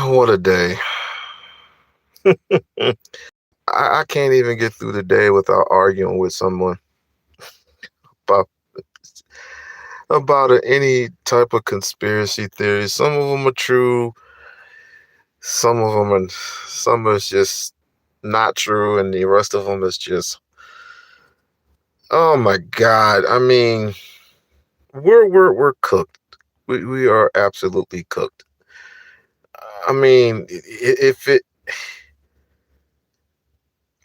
What a day. I can't even get through the day without arguing with someone about any type of conspiracy theory. Some of them are true, some of them are, some is just not true, and the rest of them is just, oh my God. I mean, we're cooked. We are absolutely cooked. I mean, if it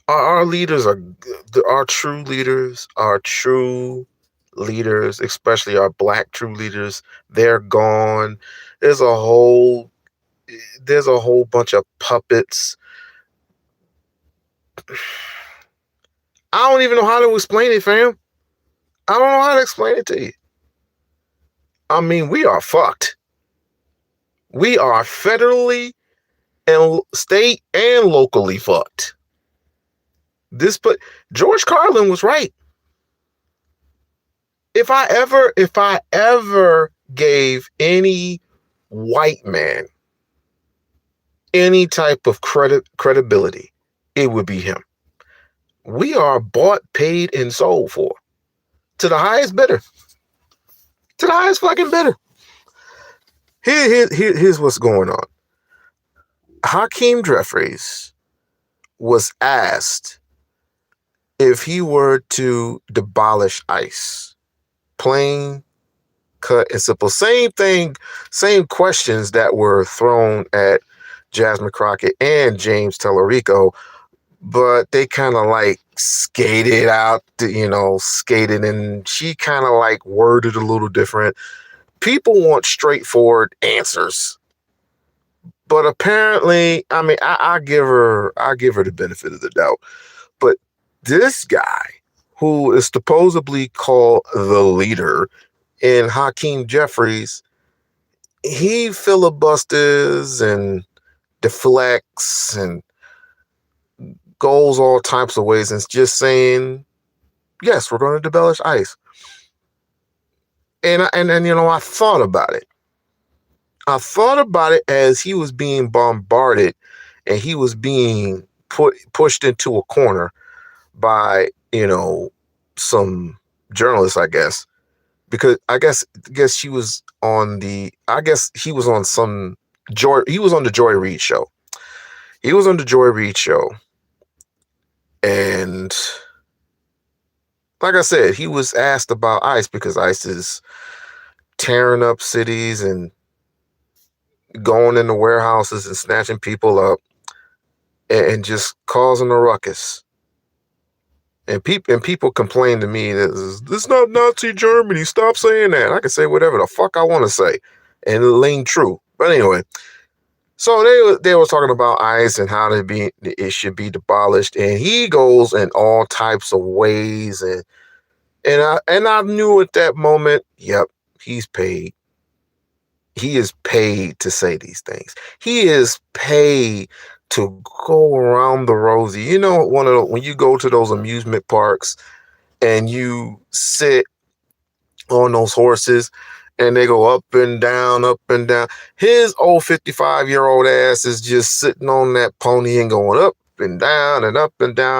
our leaders are our true leaders, especially our black true leaders, they're gone. There's a whole there's a whole bunch of puppets. I don't even know how to explain it, fam. I don't know how to explain it to you. I mean, we are fucked. We are federally and state and locally fucked. But George Carlin was right. If I ever gave any white man any type of credibility, it would be him. We are bought, paid, and sold for to the highest bidder. To the highest fucking bidder. Here's what's going on. Hakeem Jeffries was asked if he were to abolish ICE. Plain, cut, and simple. Same thing, same questions that were thrown at Jasmine Crockett and James Tellerico, but they kind of like skated out, skated, and she kind of like worded a little different. People want straightforward answers, but apparently, I mean, I give her the benefit of the doubt, but this guy, who is supposedly called the leader, in Hakeem Jeffries, he filibusters and deflects and goes all types of ways and just saying, yes, we're going to abolish ICE. And I thought about it. I thought about it as he was being bombarded and he was being pushed into a corner by, some journalists, I guess, because I guess he was on he was on the Joy Reid show. He was on the Joy Reid show. And like I said, he was asked about ICE because ICE is tearing up cities and going into warehouses and snatching people up and just causing a ruckus. And people complain to me that this is not Nazi Germany. Stop saying that. I can say whatever the fuck I want to say, and it ain't true. But anyway, so they were talking about ICE and how it should be abolished, and he goes in all types of ways, and I knew at that moment, yep, he's paid. He is paid to say these things. He is paid to go around the rosy. When you go to those amusement parks and you sit on those horses and they go up and down, his old 55-year-old ass is just sitting on that pony and going up and down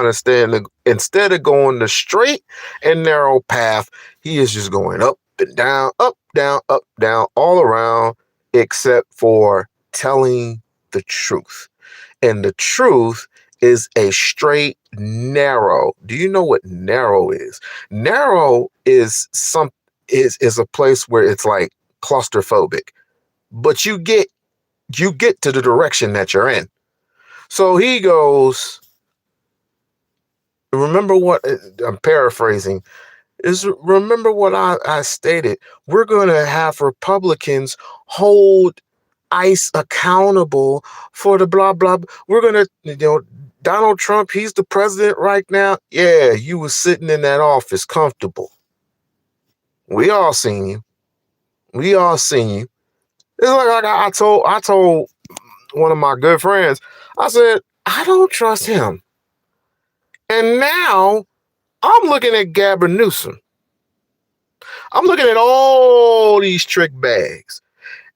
instead of going the straight and narrow path. He is just going up and down, up, down, all around, except for telling the truth. And the truth is a straight narrow. Do you know what narrow is? Narrow is a place where it's like claustrophobic, but you get to the direction that you're in. So he goes, remember what I'm paraphrasing is, remember what I stated. We're going to have Republicans hold ICE accountable for the blah, blah. We're going to, Donald Trump, he's the president right now. Yeah, you was sitting in that office comfortable. We all seen you. It's like I told one of my good friends, I said, I don't trust him. And now I'm looking at Gavin Newsom. I'm looking at all these trick bags.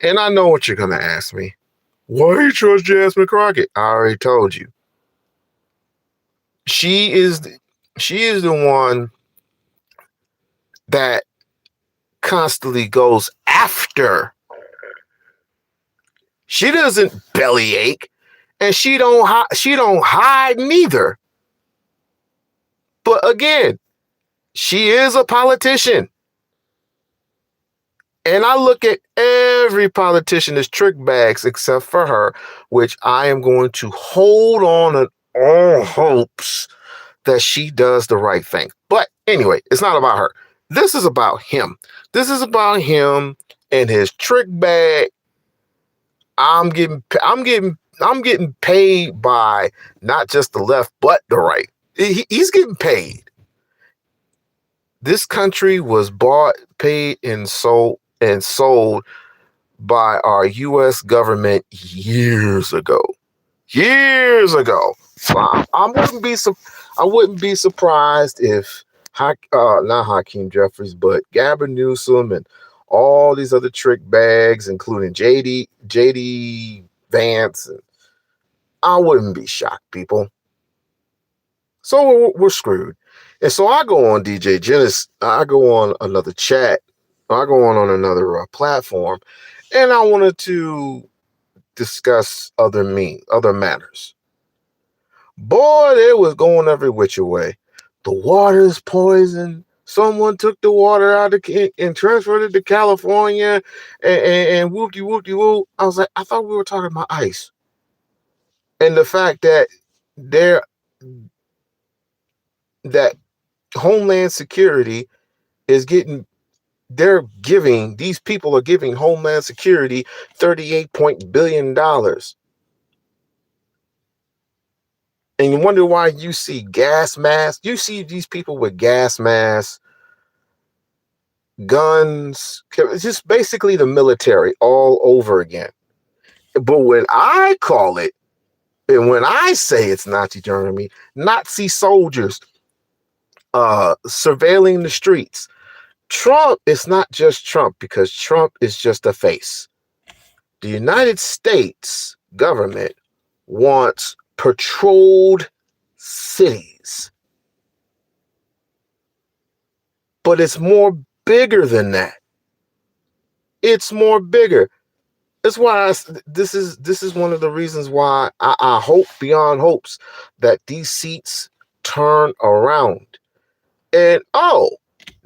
And I know what you're going to ask me. Why you trust Jasmine Crockett? I already told you. She is the one that constantly goes after. She doesn't bellyache, and she don't hide neither. But again, she is a politician. And I look at every politician as trick bags except for her, which I am going to hold on in all hopes that she does the right thing. But anyway, it's not about her. This is about him. This is about him and his trick bag. I'm getting paid by not just the left, but the right. He's getting paid. This country was bought, paid, and sold by our U.S. government years ago. Years ago. So I wouldn't be surprised if not Hakeem Jeffries, but Gavin Newsom and all these other trick bags, including JD Vance. And I wouldn't be shocked, people. So we're screwed. And so I go on DJ Genesis. I go on another chat. I go on another platform, and I wanted to discuss other matters. Boy, they was going every which way. The water is poison. Someone took the water out and transferred it to California, and whoopty whoopty whoop. I was like, I thought we were talking about ice, and the fact that that Homeland Security is getting. These people are giving Homeland Security $38 billion. And you wonder why you see gas masks. You see these people with gas masks, guns, just basically the military all over again. But when I call it, and when I say it's Nazi Germany, Nazi soldiers surveilling the streets, Trump is not just Trump because Trump is just a face. The United States government wants patrolled cities. But it's more bigger than that. It's more bigger. That's why this is one of the reasons why I hope beyond hopes that these seats turn around. And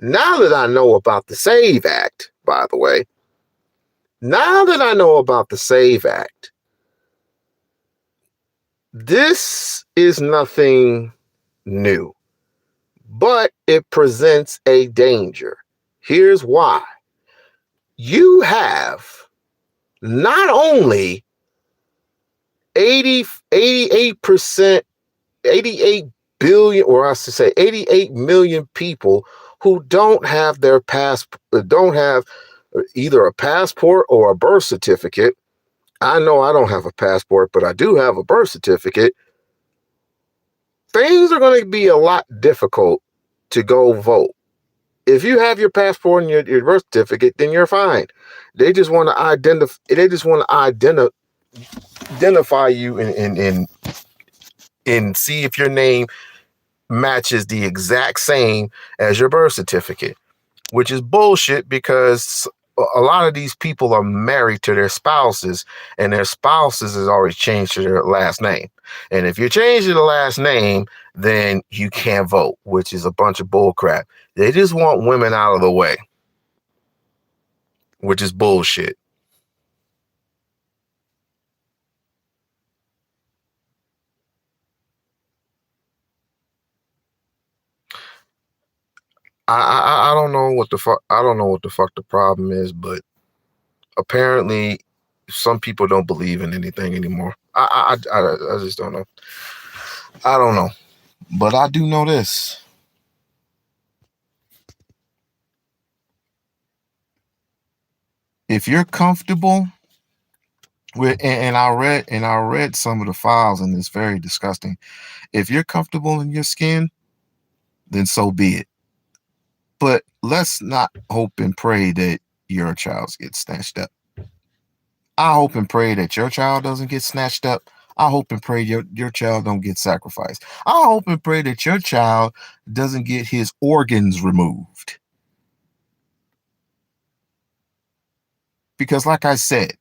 now that I know about the SAVE Act, by the way, now that I know about the SAVE Act, this is nothing new, but it presents a danger. Here's why. You have not only 88%, 88 billion, or I should say 88 million people who don't have don't have either a passport or a birth certificate. I know I don't have a passport, but I do have a birth certificate. Things are going to be a lot difficult to go vote. If you have your passport and your birth certificate, then you're fine. They just want to identify you and see if your name matches the exact same as your birth certificate, which is bullshit because a lot of these people are married to their spouses, and their spouses has already changed to their last name. And if you change the last name, then you can't vote, which is a bunch of bull crap. They just want women out of the way, which is bullshit. I don't know what the fuck. I don't know what the fuck the problem is, but apparently some people don't believe in anything anymore. I just don't know. I don't know, but I do know this. If you're comfortable with, and I read some of the files, and it's very disgusting. If you're comfortable in your skin, then so be it. But let's not hope and pray that your child gets snatched up. I hope and pray that your child doesn't get snatched up. I hope and pray your child don't get sacrificed. I hope and pray that your child doesn't get his organs removed. Because like I said,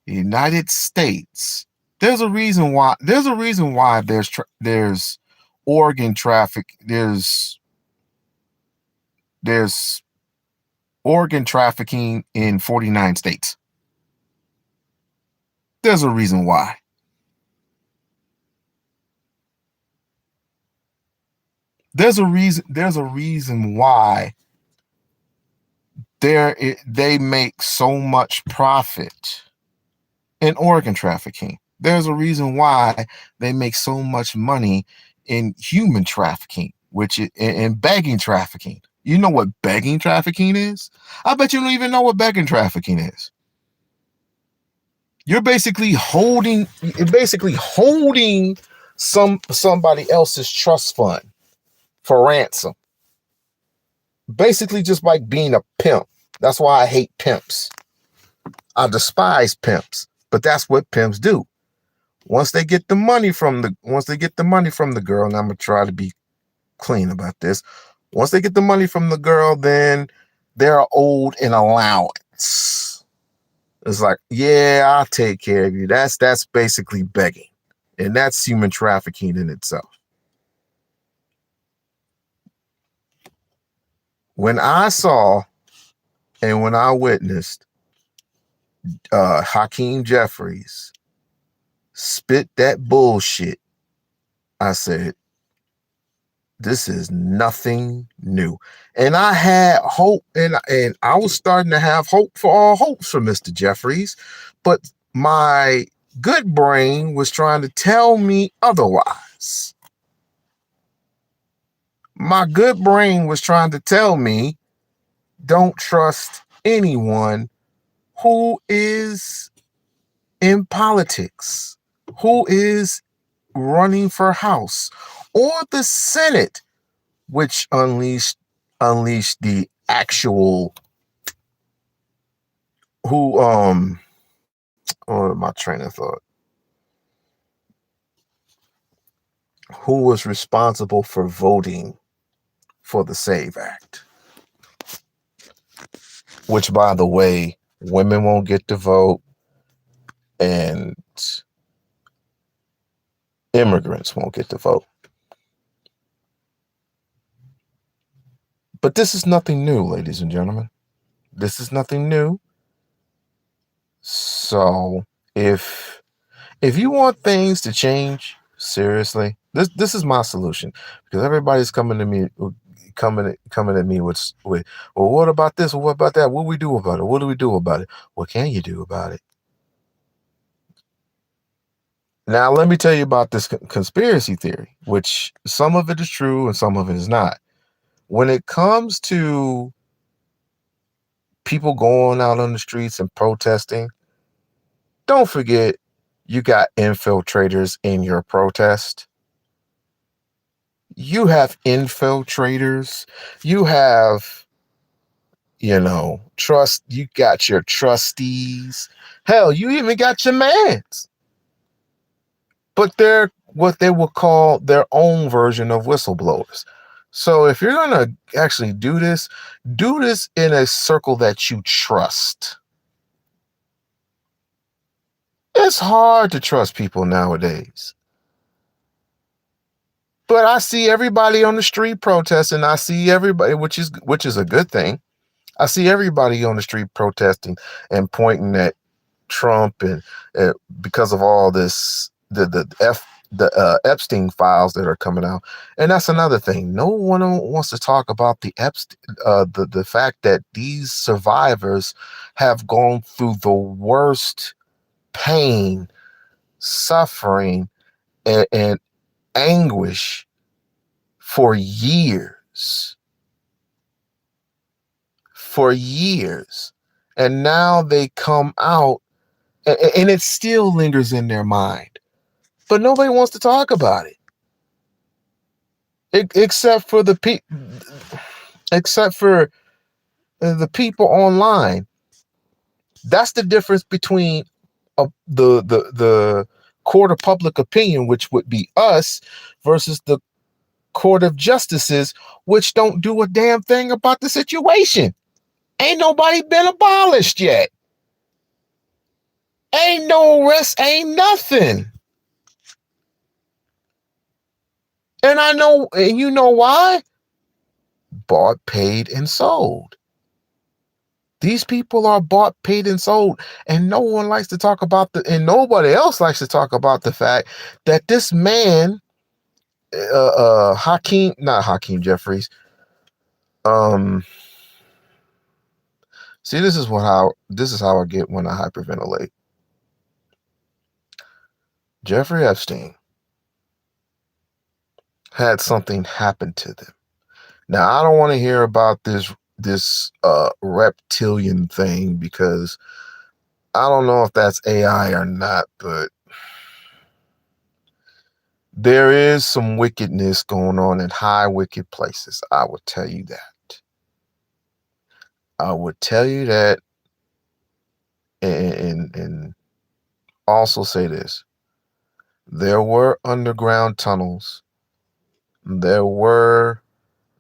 the United States, there's a reason why there's organ traffic, there's organ trafficking in 49 states. There's a reason why. There's a reason why they make so much profit in organ trafficking. There's a reason why they make so much money in human trafficking, which is in begging trafficking. You know what begging trafficking is? I bet you don't even know what begging trafficking is. You're basically holding somebody else's trust fund for ransom. Basically just like being a pimp. That's why I hate pimps. I despise pimps, but that's what pimps do. Once they get the money from the girl, and I'm gonna try to be clean about this. Once they get the money from the girl, then they're owed an allowance. It's like, yeah, I'll take care of you. That's basically begging. And that's human trafficking in itself. When I saw and when I witnessed Hakeem Jeffries spit that bullshit, I said, this is nothing new. And I had hope, and I was starting to have hope for all hopes for Mr. Jeffries, but my good brain was trying to tell me otherwise. My good brain was trying to tell me, don't trust anyone who is in politics, who is running for House or the Senate, which unleashed the actual my train of thought. Who was responsible for voting for the SAVE Act? Which, by the way, women won't get to vote and immigrants won't get to vote. But this is nothing new, ladies and gentlemen. This is nothing new. So if you want things to change, seriously, this is my solution, because everybody's coming at me with, well, what about this? Or what about that? What do we do about it? What do we do about it? What can you do about it? Now, let me tell you about this conspiracy theory, which some of it is true and some of it is not. When it comes to people going out on the streets and protesting, don't forget you got infiltrators in your protest. You have infiltrators. You have, you got your trustees. Hell, you even got your mans. But they're what they will call their own version of whistleblowers. So if you're going to actually do this in a circle that you trust. It's hard to trust people nowadays. But I see everybody on the street protesting. I see everybody, which is a good thing. I see everybody on the street protesting and pointing at Trump and because of all this, the Epstein files that are coming out. And that's another thing. No one wants to talk about the fact that these survivors have gone through the worst pain, suffering, and anguish for years. And now they come out and it still lingers in their mind, but nobody wants to talk about it, except for the people online. That's the difference between the court of public opinion, which would be us, versus the court of justices, which don't do a damn thing about the situation. Ain't nobody been abolished yet. Ain't no arrest, ain't nothing. And I know, and you know why? Bought, paid, and sold. These people are bought, paid, and sold. And no one likes to talk about and nobody else likes to talk about the fact that this man, not Hakeem Jeffries. See, this is how I get when I hyperventilate. Jeffrey Epstein had something happen to them. Now, I don't want to hear about this reptilian thing, because I don't know if that's AI or not, but there is some wickedness going on in high wicked places. I would tell you that. I would tell you that, and also say this. There were underground tunnels. There were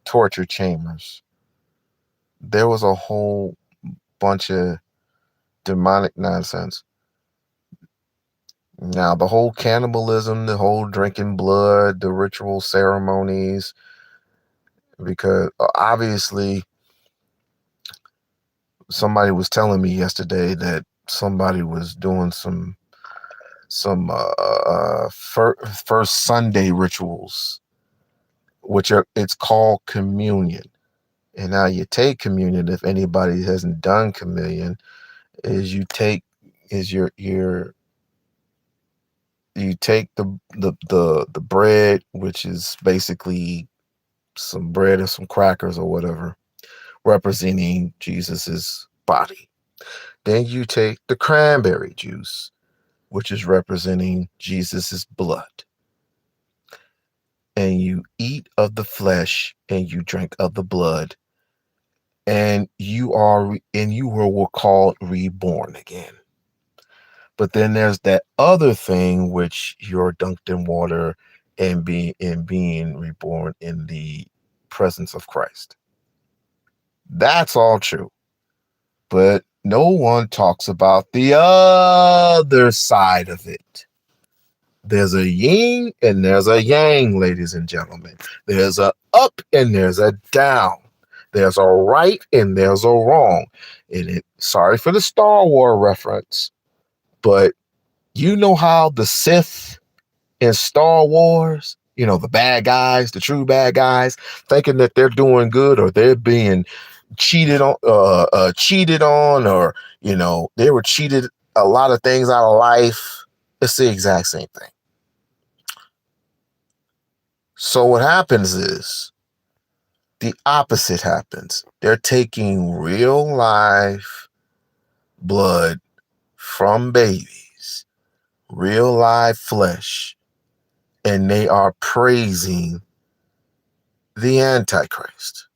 torture chambers. There was a whole bunch of demonic nonsense. Now, the whole cannibalism, the whole drinking blood, the ritual ceremonies, because obviously somebody was telling me yesterday that somebody was doing some first Sunday rituals, which it's called communion. And now you take communion, if anybody hasn't done communion, is you take the bread, which is basically some bread and some crackers or whatever, representing Jesus's body. Then you take the cranberry juice, which is representing Jesus's blood. And you eat of the flesh and you drink of the blood. And you were called reborn again. But then there's that other thing, which you're dunked in water and being reborn in the presence of Christ. That's all true. But no one talks about the other side of it. There's a yin and there's a yang, ladies and gentlemen. There's a up and there's a down. There's a right and there's a wrong. Sorry for the Star Wars reference, but you know how the Sith in Star Wars, the bad guys, the true bad guys, thinking that they're doing good, or they're being cheated on, or they were cheated a lot of things out of life. It's the exact same thing. So what happens is the opposite happens. They're taking real life blood from babies, real live flesh, and they are praising the Antichrist,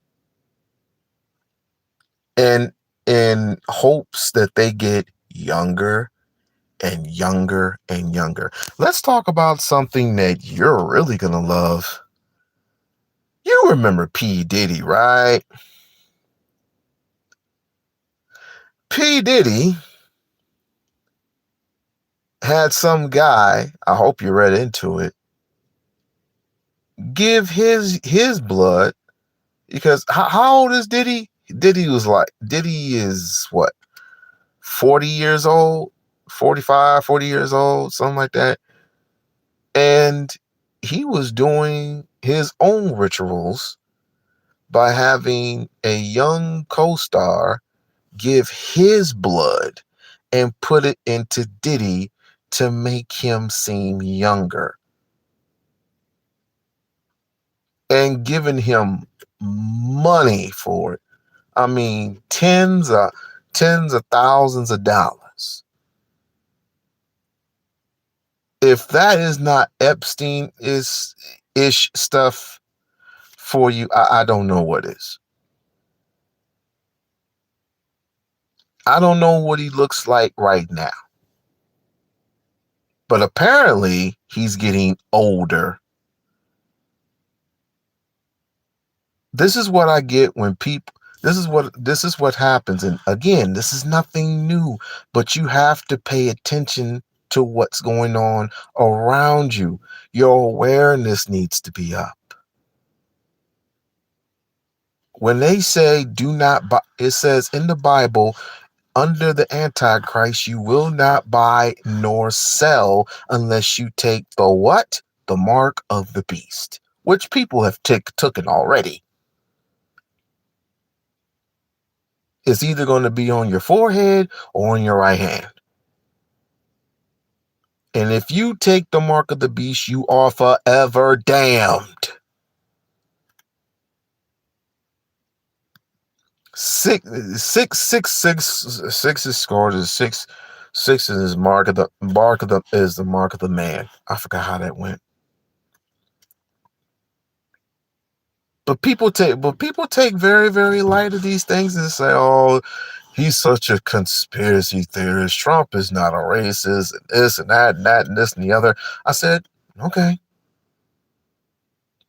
and in hopes that they get younger and younger and younger. Let's talk about something that you're really gonna love. You remember P. Diddy, right? P. Diddy had some guy, I hope you read into it, give his blood, because how old is Diddy? Diddy is what, 40 years old, 45, 40 years old, something like that. And he was doing his own rituals by having a young co-star give his blood and put it into Diddy to make him seem younger, and giving him money for it. I mean, tens of thousands of dollars. If that is not Epstein-ish stuff for you, I don't know what is. I don't know what he looks like right now. But apparently he's getting older. This is what I get when people, this is what happens. And again, this is nothing new, but you have to pay attention to what's going on around you. Your awareness needs to be up. When they say do not buy, it says in the Bible, under the Antichrist, you will not buy nor sell unless you take the what? The mark of the beast, which people have taken already. It's either going to be on your forehead or on your right hand. And if you take the mark of the beast, you are forever damned. Six is scored as six. Six is mark of the mark of the man. I forgot how that went. But people take very, very light of these things and say, oh, he's such a conspiracy theorist. Trump is not a racist, and this and that and that and this and the other. I said, okay.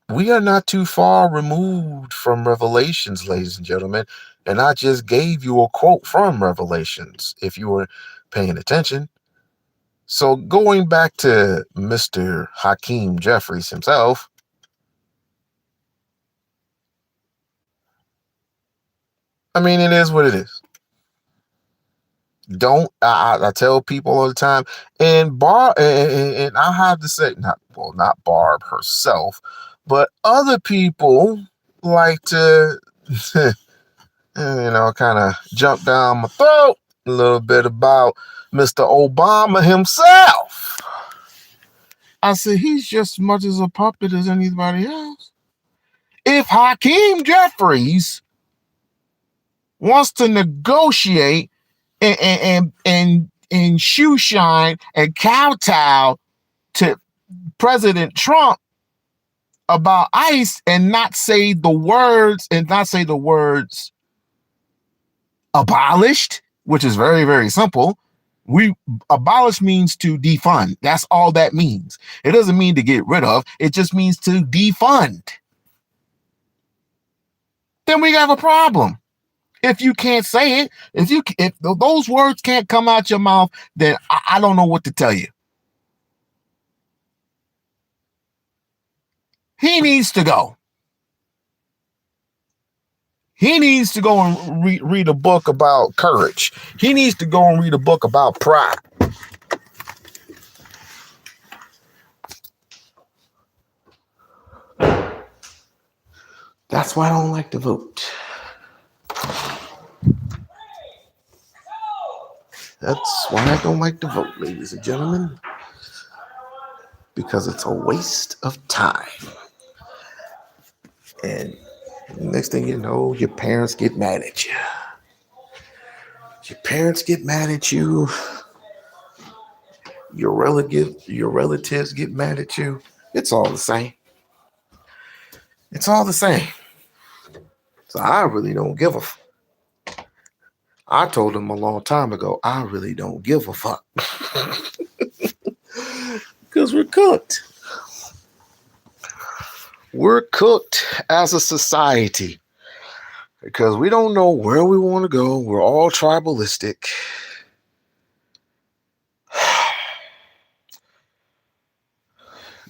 We are not too far removed from Revelations, ladies and gentlemen. And I just gave you a quote from Revelations, if you were paying attention. So going back to Mr. Hakeem Jeffries himself, I mean, it is what it is. I tell people all the time, and I have to say, not Barb herself, but other people like to, kind of jump down my throat a little bit about Mr. Obama himself. I said, he's just as much as a puppet as anybody else. If Hakeem Jeffries wants to negotiate and shoe shine and kowtow to President Trump about ICE and not say the words abolished, which is very, very simple. Abolish means to defund. That's all that means. It doesn't mean to get rid of. It just means to defund. Then we have a problem. If you can't say it, if those words can't come out your mouth, then I don't know what to tell you. He needs to go. He needs to go and read a book about courage. He needs to go and read a book about pride. That's why I don't like to vote. That's why I don't like to vote, ladies and gentlemen. Because it's a waste of time. And next thing you know, your parents get mad at you. Your parents get mad at you. Your relatives get mad at you. It's all the same. It's all the same. So I really don't give a fuck. I told them a long time ago, I really don't give a fuck. Because we're cooked. We're cooked as a society. Because we don't know where we want to go. We're all tribalistic.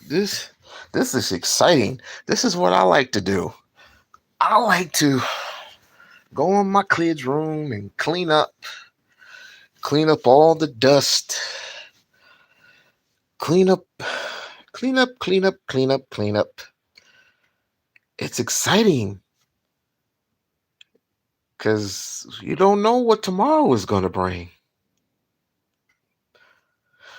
This is exciting. This is what I like to do. I like to go in my kid's room and clean up all the dust. Clean up. It's exciting because you don't know what tomorrow is going to bring.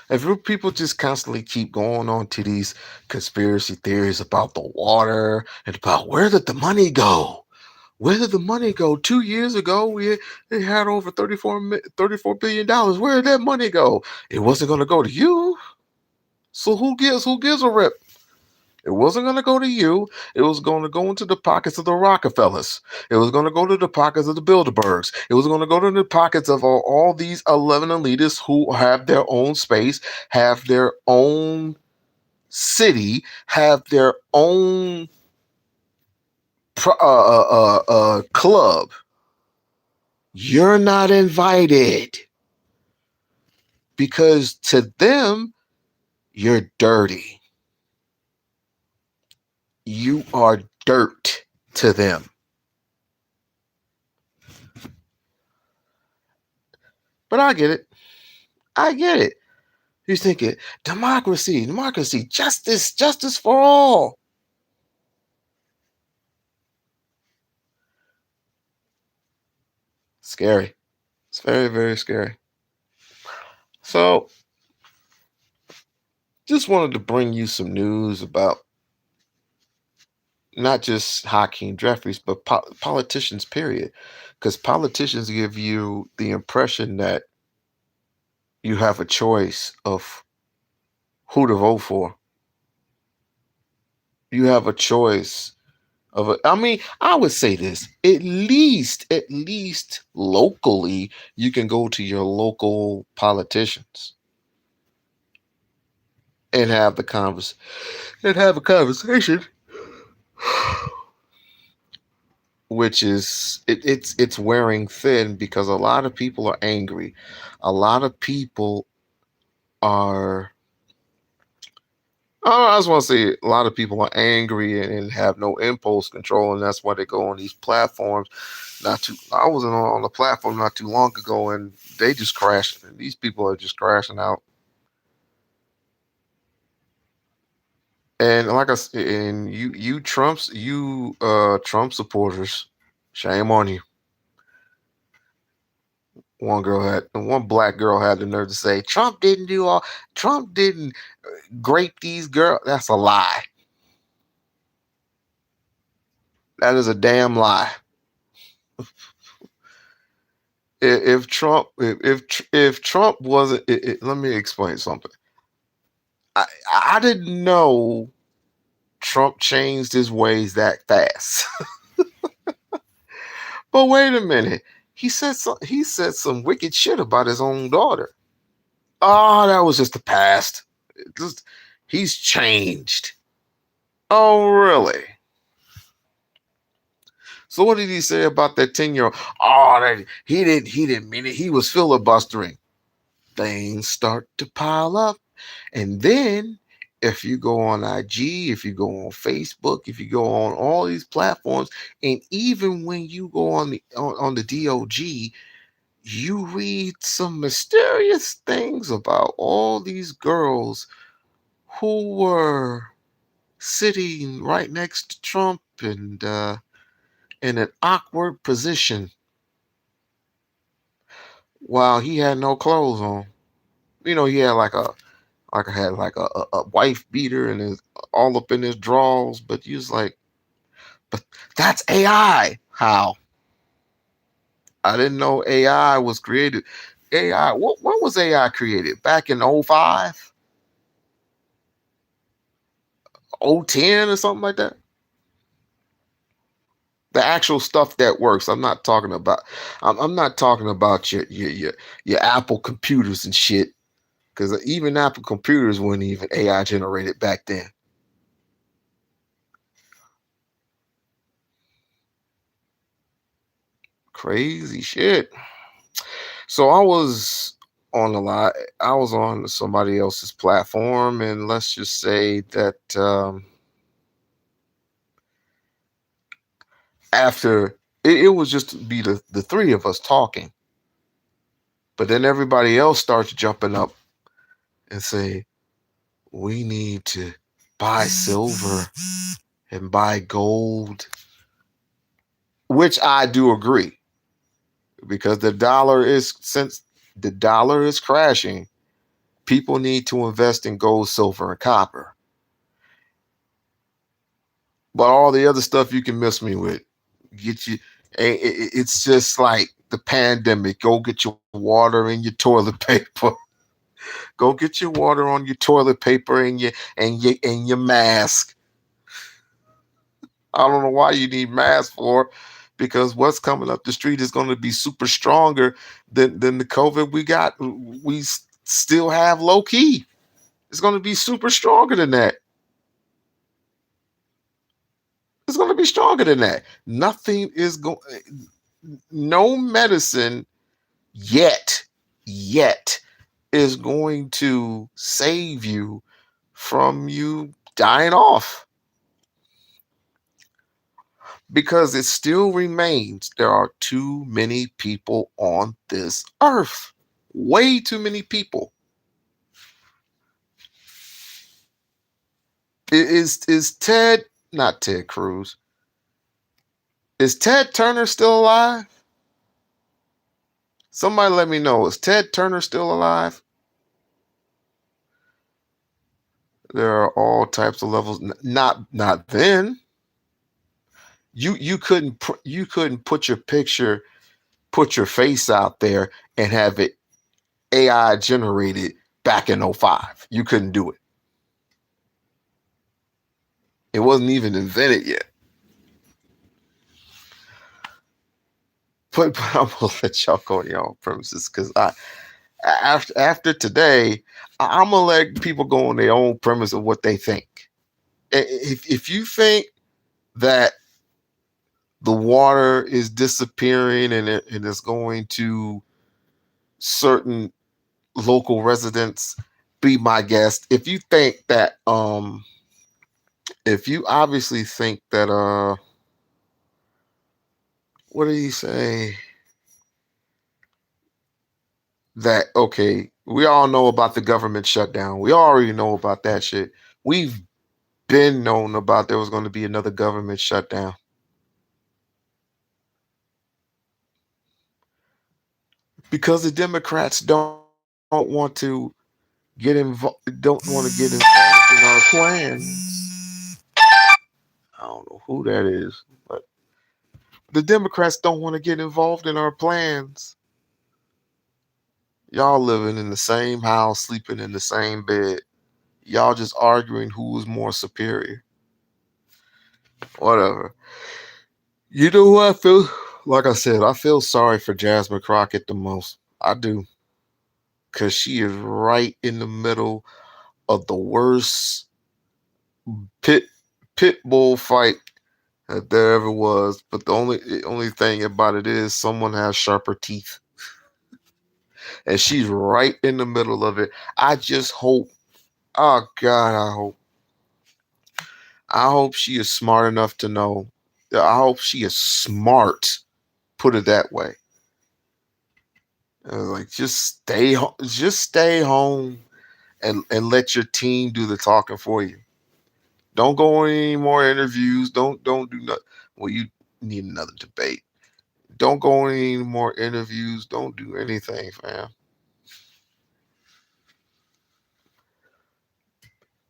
If people just constantly keep going on to these conspiracy theories about the water and about where did the money go? Where did the money go? 2 years ago, they had over $34 billion. Where did that money go? It wasn't going to go to you. So who gives a rip? It wasn't going to go to you. It was going to go into the pockets of the Rockefellers. It was going to go to the pockets of the Bilderbergs. It was going to go to the pockets of all these 11 elitists who have their own space, have their own city, have their own club. You're not invited because to them, you're dirty. You are dirt to them. But I get it. I get it. You're thinking democracy, justice for all. Scary. It's very, very scary. So, just wanted to bring you some news about not just Hakeem Jeffries, but politicians, period. Because politicians give you the impression that you have a choice of who to vote for. You have a choice of I mean, I would say this, at least locally, you can go to your local politicians and have a conversation, which is it's wearing thin because a lot of people are angry. A lot of people are I just want to say a lot of people are angry and have no impulse control, and that's why they go on these platforms. I was on the platform not too long ago, and they just crashed. These people are just crashing out. And like I said, and Trump supporters, shame on you. One black girl had the nerve to say Trump didn't grape these girls. That's a lie. That is a damn lie. If Trump wasn't, let me explain something. I didn't know Trump changed his ways that fast. But wait a minute, he said some wicked shit about his own daughter. Oh, that was just the past. He's changed. Oh, really? So what did he say about that 10-year-old? Oh, he didn't mean it. He was filibustering. Things start to pile up. And then if you go on IG, if you go on Facebook, if you go on all these platforms, and even when you go on the DOG, you read some mysterious things about all these girls who were sitting right next to Trump and in an awkward position while he had no clothes on. He had a wife beater and his all up in his drawers, but he was like, but that's AI. How? I didn't know AI was created. AI, when was AI created? Back in 05? 010 or something like that? The actual stuff that works. I'm not talking about your Apple computers and shit. Because even Apple computers weren't even AI generated back then. Crazy shit. So I was on somebody else's platform, and let's just say that after it was just to be the three of us talking, but then everybody else starts jumping up and say, we need to buy silver and buy gold, which I do agree, because since the dollar is crashing, people need to invest in gold, silver, and copper. But all the other stuff you can miss me with. Get you. It's just like the pandemic. Go get your water and your toilet paper. Go get your water on your toilet paper and your mask. I don't know why you need masks for, because what's coming up the street is going to be super stronger than the COVID we got. We still have low key. It's going to be super stronger than that. It's going to be stronger than that. Nothing is going. No medicine yet is going to save you from you dying off, because it still remains there are too many people on this earth. Way too many people. Is Ted, not Ted Cruz, is Ted Turner still alive? Somebody let me know. Is Ted Turner still alive? There are all types of levels. Not then. You couldn't put your picture, put your face out there and have it AI generated back in '05. You couldn't do it. It wasn't even invented yet. But I'm gonna let y'all go on your own premises, because after today, I'm gonna let people go on their own premise of what they think. If you think that the water is disappearing and it's going to certain local residents, be my guest. If you think that, if you obviously think that, what did he say? That, okay, we all know about the government shutdown. We already know about that shit. We've been known about there was going to be another government shutdown. Because the Democrats don't want to don't want to get involved in our plans. I don't know who that is, but the Democrats don't want to get involved in our plans. Y'all living in the same house, sleeping in the same bed. Y'all just arguing who is more superior. Whatever. You know who I feel? Like I said, I feel sorry for Jasmine Crockett the most. I do. Because she is right in the middle of the worst pit bull fight that there ever was. But the only thing about it is someone has sharper teeth. And she's right in the middle of it. I just hope, oh God, I hope she is smart enough to know. I hope she is smart, put it that way. Like, just stay home and let your team do the talking for you. Don't go on any more interviews. Don't do nothing. Well, you need another debate. Don't go on any more interviews. Don't do anything, fam.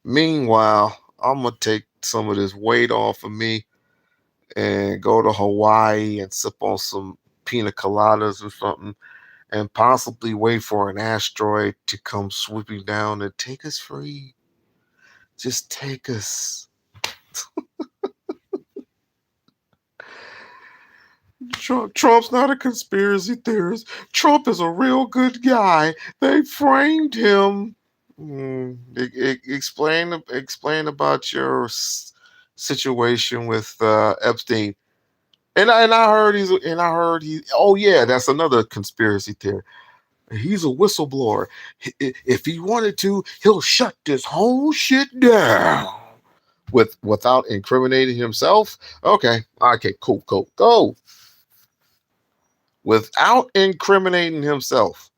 Meanwhile, I'm gonna take some of this weight off of me and go to Hawaii and sip on some pina coladas or something, and possibly wait for an asteroid to come swooping down and take us free. Just take us. Trump's not a conspiracy theorist. Trump is a real good guy. They framed him. Explain about your situation with Epstein. And I heard he. Oh yeah, that's another conspiracy theory. He's a whistleblower. If he wanted to, he'll shut this whole shit down without incriminating himself. Okay, cool, go. Without incriminating himself.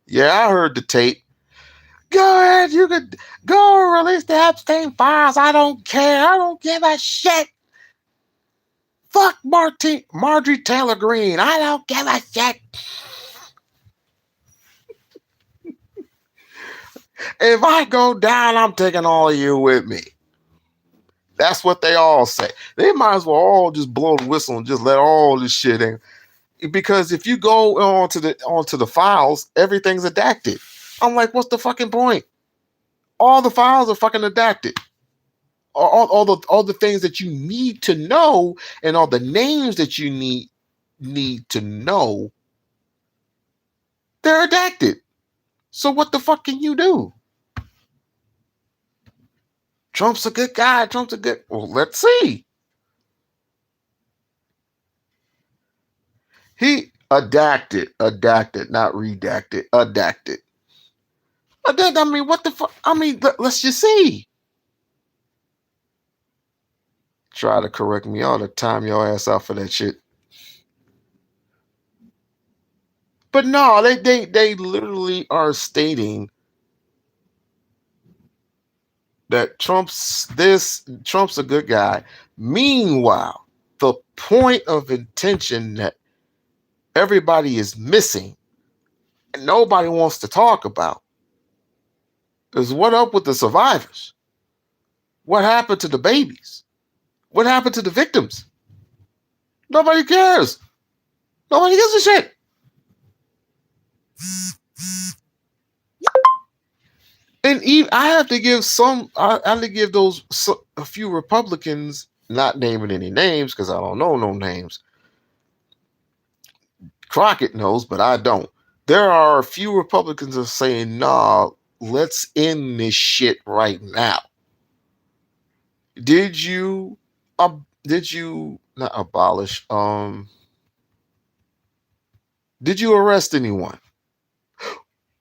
Yeah, I heard the tape. Go ahead, you could go release the Epstein files. I don't care. I don't give a shit. Fuck Marjorie Taylor Greene. I don't give a shit. If I go down, I'm taking all of you with me. That's what they all say. They might as well all just blow the whistle and just let all this shit in. Because if you go onto the files, everything's redacted. I'm like, what's the fucking point? All the files are fucking redacted. all the things that you need to know and all the names that you need to know, they're redacted. So what the fuck can you do? Trump's a good guy. Trump's a good. Well, let's see. He adapted, not redacted, adapted. I mean, what the fuck? I mean, let's just see. Try to correct me all the time, your ass out for that shit. But no, they literally are stating that Trump's a good guy. Meanwhile, the point of intention that everybody is missing and nobody wants to talk about is what up with the survivors? What happened to the babies? What happened to the victims? Nobody cares. Nobody gives a shit. And even, I have to give I have to give a few Republicans, not naming any names because I don't know no names. Crockett knows, but I don't. There are a few Republicans that are saying, nah, let's end this shit right now. Did you not abolish, did you arrest anyone?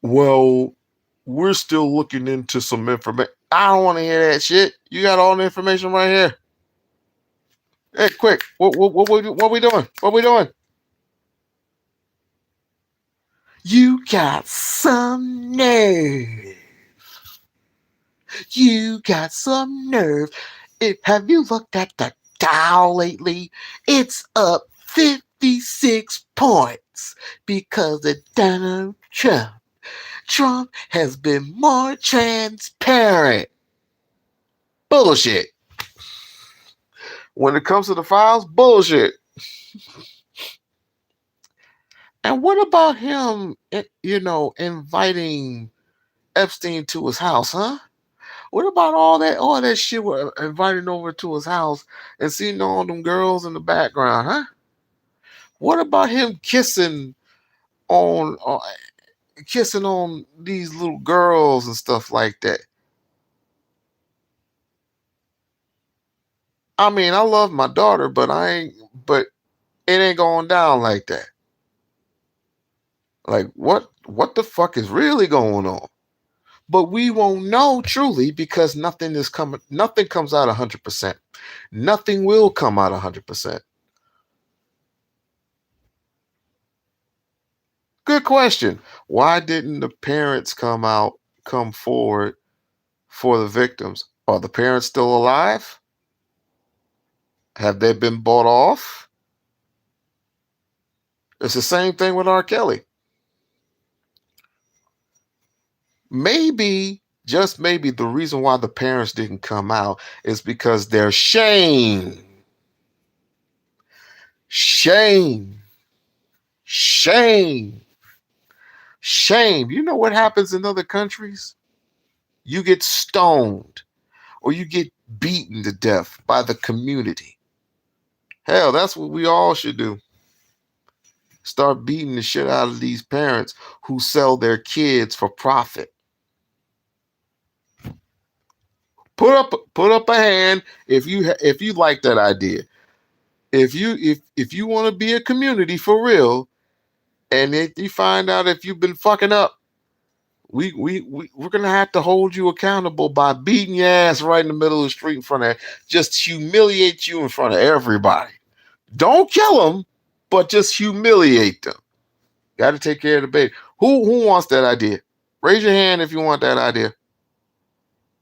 Well, we're still looking into some information. I don't want to hear that shit. You got all the information right here. Hey, quick. What we doing? What we doing? You got some nerve. You got some nerve. Have you looked at the Dow lately? It's up 56 points because of Donald Trump. Trump has been more transparent. Bullshit. When it comes to the files, bullshit. And what about him, inviting Epstein to his house, huh? What about all that shit we're inviting over to his house and seeing all them girls in the background, huh? What about him on uh, kissing on these little girls and stuff like that? I mean, I love my daughter, but but it ain't going down like that. Like what the fuck is really going on? But we won't know truly because nothing comes out 100%. Nothing will come out 100%. Good question. Why didn't the parents come forward for the victims? Are the parents still alive? Have they been bought off? It's the same thing with R. Kelly. Maybe, just maybe, the reason why the parents didn't come out is because they're shame. Shame. Shame. Shame. You know what happens in other countries? You get stoned or you get beaten to death by the community. Hell, that's what we all should do. Start beating the shit out of these parents who sell their kids for profit. Put up a hand if you like that idea. If you want to be a community for real, and if you find out if you've been fucking up, we're gonna have to hold you accountable by beating your ass right in the middle of the street in front of, just humiliate you in front of everybody. Don't kill them, but just humiliate them. Got to take care of the baby. Who wants that idea? Raise your hand if you want that idea.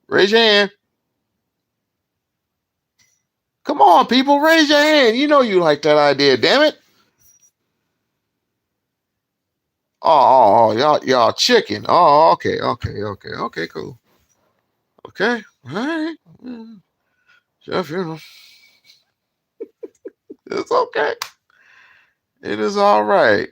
Raise your hand. Come on, people, raise your hand. You know you like that idea, damn it. Y'all chicken. Oh, okay, cool. Okay, all right. Jeff, it's okay. It is all right.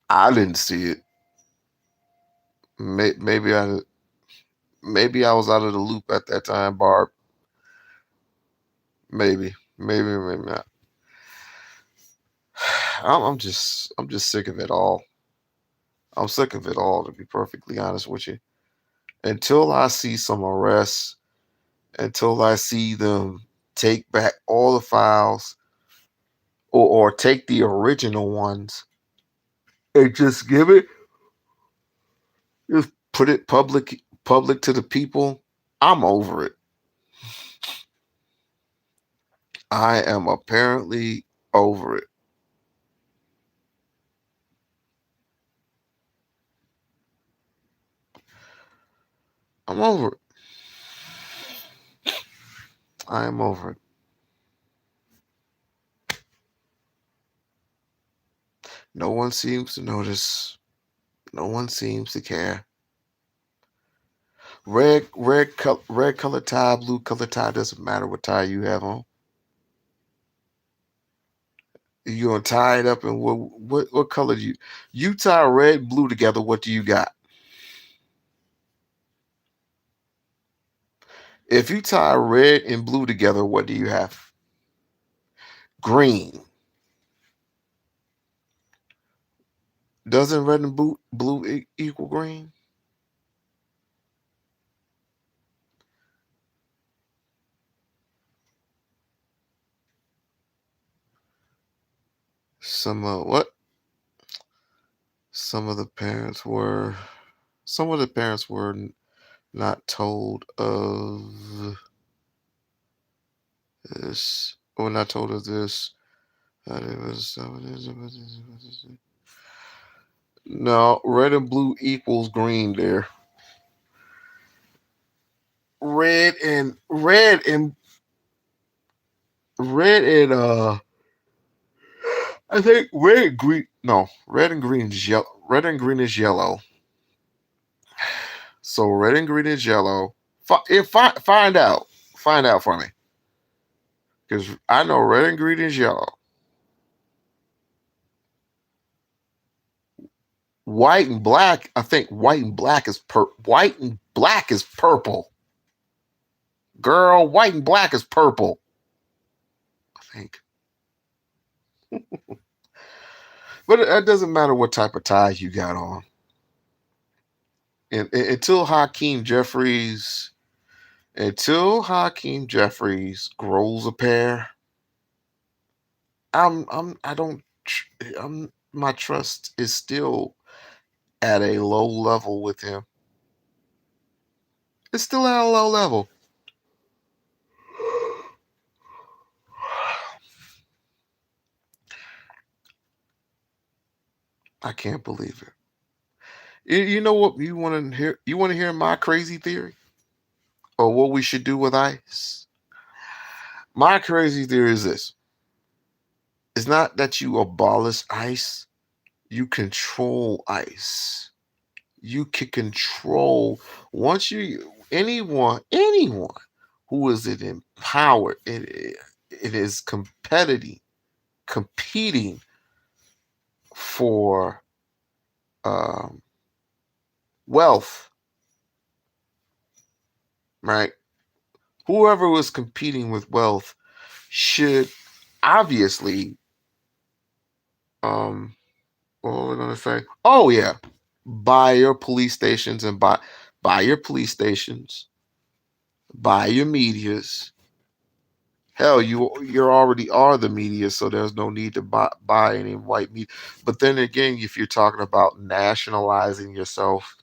I didn't see it. Maybe maybe I was out of the loop at that time, Barb. Maybe not. I'm just sick of it all. I'm sick of it all, to be perfectly honest with you. Until I see some arrests, until I see them take back all the files, or take the original ones and just just put it public to the people. I'm over it. I am apparently over it. I'm over it. I am over it. No one seems to notice. No one seems to care. Red color tie, blue color tie, doesn't matter what tie you have on. You gonna tie it up in what color do you tie red and blue together? What do you got? If you tie red and blue together, what do you have? Green. Doesn't red and blue equal green? Some what? Some of the parents were. Some of the parents were not told of this. Or not told of this. It was. No, red and blue equals green there. Red and I think red and green, no, red and green is yellow. Red and green is yellow. So red and green is yellow. Find out. Find out for me. Because I know red and green is yellow. White and black, I think white and black is purple. Girl, white and black is purple. I think. But it doesn't matter what type of ties you got on. Until Hakeem Jeffries grows a pair, I don't my trust is still at a low level with him. It's still at a low level. I can't believe it. You know what you want to hear? You want to hear my crazy theory, or what we should do with ICE? My crazy theory is this: it's not that you abolish ICE, you control ICE. You can control once you anyone who is it empowered. It is competing for um, wealth, right? Whoever was competing with wealth should obviously, what was I gonna say? Oh yeah, buy your police stations and buy your police stations, buy your medias. Hell, you already are the media, so there's no need to buy any white media. But then again, if you're talking about nationalizing yourself,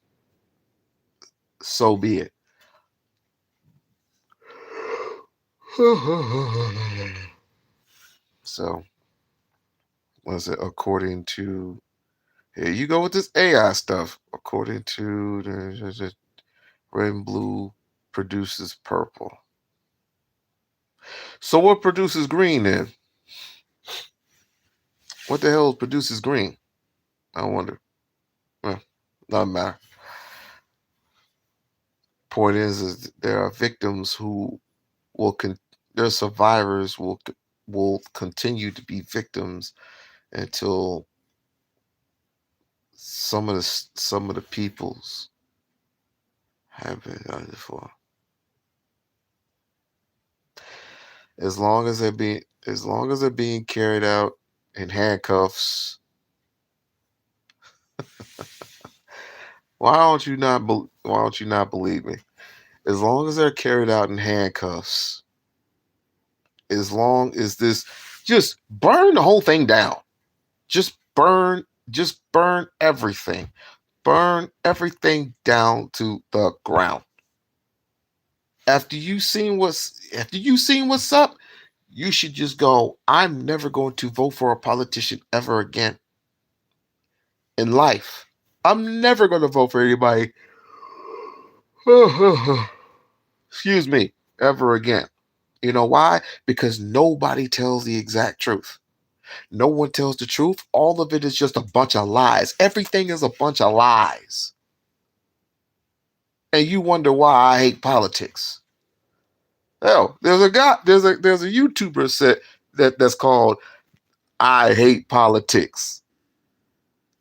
so be it. So, was it according to here you go with this AI stuff? According to the red and blue produces purple. So what produces green then? What the hell produces green? I wonder. Well, doesn't matter. Point is there are victims who will their survivors will continue to be victims until some of the peoples have been done it for. As long as they're being carried out in handcuffs. Why don't you not believe me? As long as they're carried out in handcuffs, as long as this, just burn the whole thing down. Just burn everything. Burn everything down to the ground. After you seen what's up, you should just go, I'm never going to vote for a politician ever again in life. I'm never going to vote for anybody excuse me, ever again. You know why? Because nobody tells the exact truth. No one tells the truth. All of it is just a bunch of lies. Everything is a bunch of lies. And you wonder why I hate politics. Hell, there's a YouTuber set that's called I Hate Politics.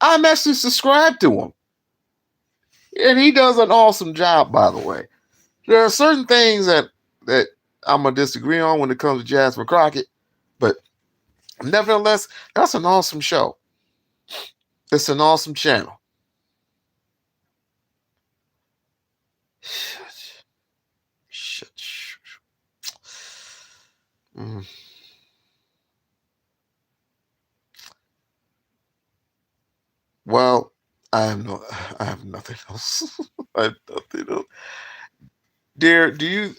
I'm actually subscribed to him. And he does an awesome job, by the way. There are certain things that I'm gonna disagree on when it comes to Jasper Crockett, but nevertheless, that's an awesome show. It's an awesome channel. Shit. Mm. Well, I have nothing else. I have nothing else. Dear, do you?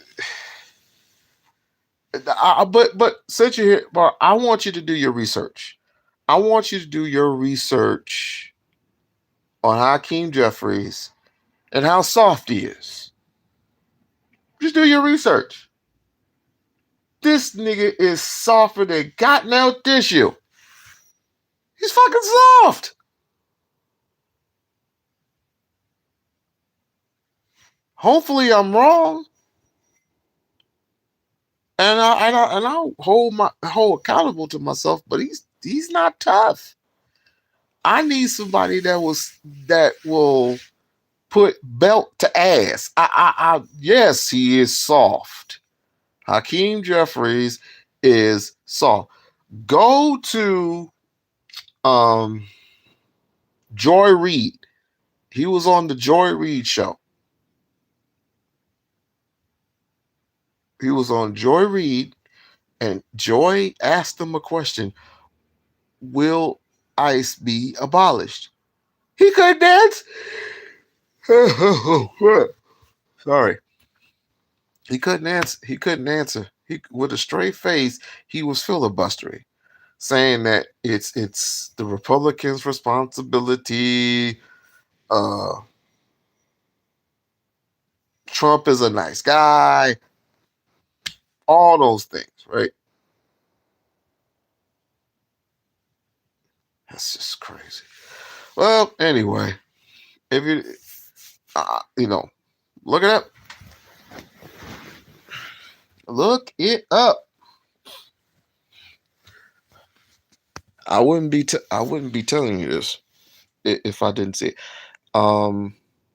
But since you're here, Bar, I want you to do your research. I want you to do your research on Hakeem Jeffries and how soft he is. Just do your research. This nigga is softer than goddamn tissue. He's fucking soft. Hopefully, I'm wrong, and I'll hold accountable to myself. But he's not tough. I need somebody that will put belt to ass. Yes, he is soft. Hakeem Jeffries is soft. Go to um Joy Reid. He was on the Joy Reid show. He was on Joy Reid, and Joy asked him a question: will ICE be abolished? He couldn't dance. Sorry. He couldn't answer. He couldn't answer. He, with a straight face, he was filibustering, saying that it's the Republicans' responsibility. Uh, Trump is a nice guy. All those things, right? That's just crazy. Well, anyway, if you look it up. Look it up. I wouldn't be telling you this if I didn't see it.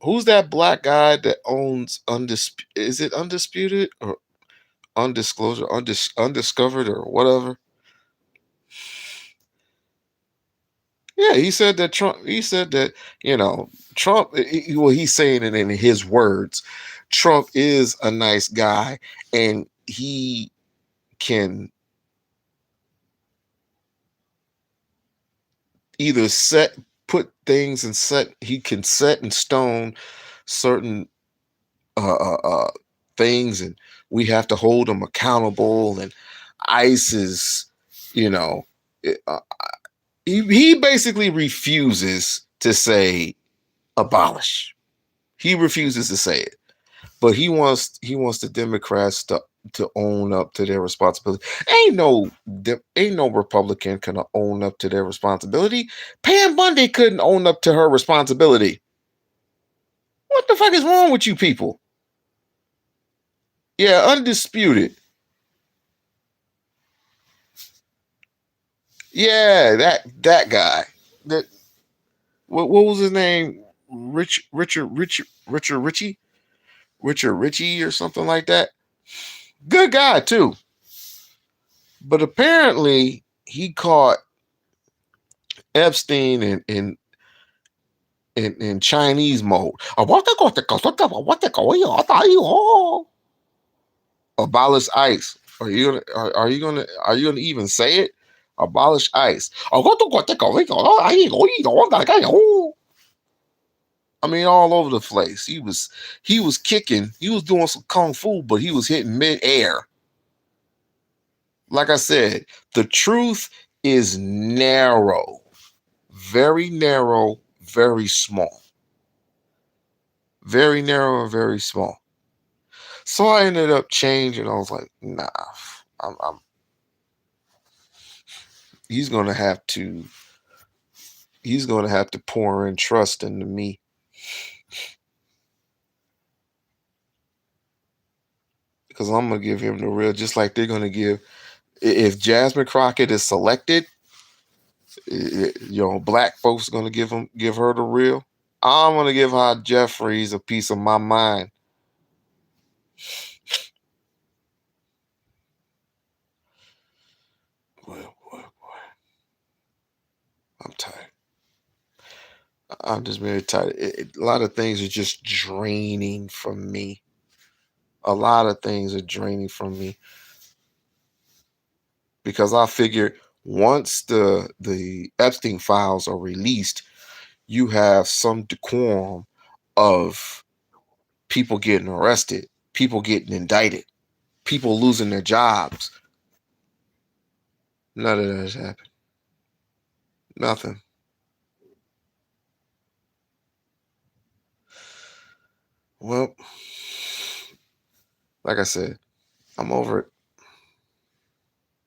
Who's that black guy that owns undisputed? Is it undisputed or undisclosure, undiscovered or whatever? Yeah, he said that Trump. He said that Trump. Well, he's saying it in his words. Trump is a nice guy, and he can either put things and set. He can set in stone certain uh, uh, uh, things, and we have to hold them accountable. And ICE is, you know, he basically refuses to say abolish. He refuses to say it, but he wants the Democrats to own up to their responsibility. Ain't no Republican can own up to their responsibility. Pam Bundy couldn't own up to her responsibility. What the fuck is wrong with you people? Yeah, undisputed. Yeah, that guy. That what was his name? Richard Ritchie or something like that. Good guy too. But apparently he caught Epstein in Chinese mode. Abolish ICE. Are you gonna even say it? Abolish ICE. I mean, all over the place. He was kicking. He was doing some kung fu, but he was hitting mid-air. Like I said, the truth is narrow, very narrow, very small, very narrow and very small. So I ended up changing. I was like, nah, I'm he's gonna have to he's gonna have to pour in trust into me because I'm gonna give him the real, just like they're gonna give if Jasmine Crockett is selected, black folks gonna give her the real. I'm gonna give her Jeffries a piece of my mind. Boy, I'm tired. I'm just very tired. A lot of things are just draining from me. A lot of things are draining from me because I figured once the Epstein files are released, you have some decorum of people getting arrested, people getting indicted, people losing their jobs. None of that has happened. Nothing. Well, like I said, I'm over it.